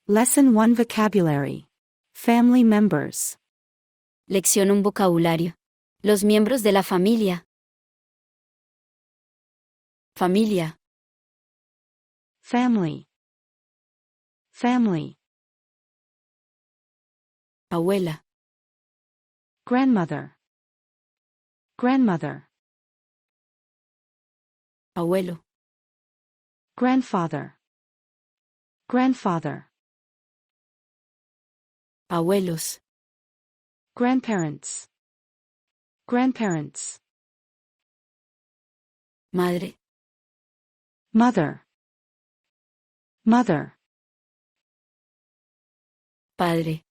Lesson 1 Vocabulary. Family members. Lección un vocabulario. Los miembros de la familia. Familia. Family. Family. Abuela. Grandmother. Grandmother. Abuelo. Grandfather. Grandfather. Abuelos. Grandparents. Grandparents. Madre. Mother. Mother. Padre.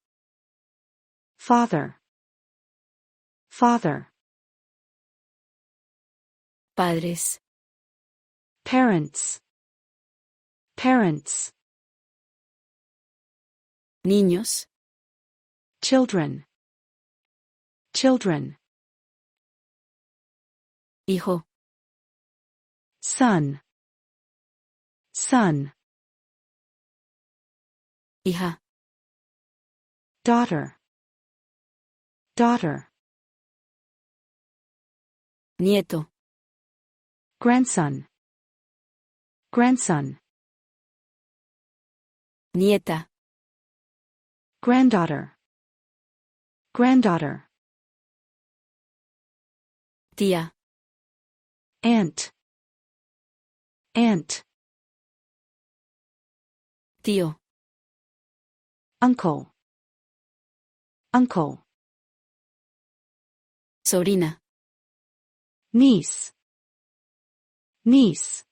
Father. Father. Padres. Parents. Parents. Niños. Children. Children. Hijo. Son. Son. Hija. Daughter. Daughter. Nieto. Grandson. Grandson. Nieta. Granddaughter. Granddaughter. Tía. Aunt. Aunt. Tío. Uncle. Uncle. Sobrina. Niece. Niece.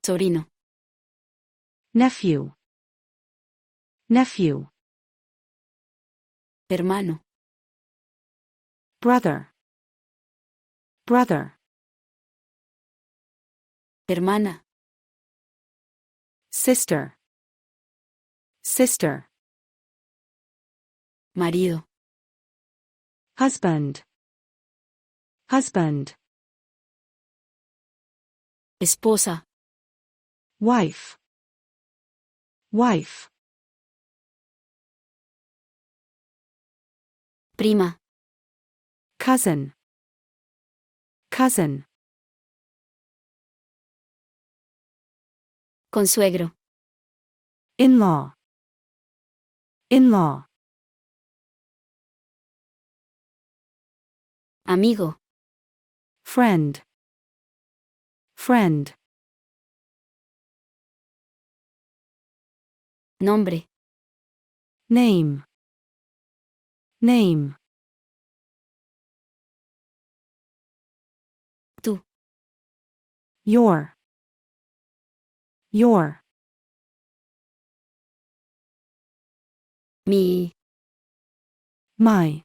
Sobrino. Nephew. Nephew. Hermano. Brother. Brother. Hermana. Sister. Sister. Marido. Husband. Husband. Esposa. Wife. Wife. Prima. Cousin. Cousin. Consuegro. In-law. In-law. Amigo. Friend. Friend. Nombre. Name. Name. Tú. Your. Your. Mi. My.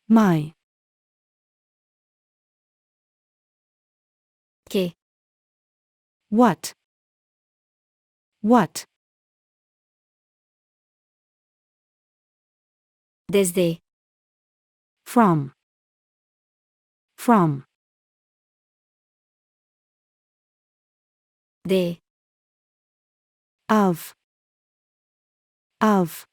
My. ¿Qué? What? What? Desde. From. From. De. Of. Of.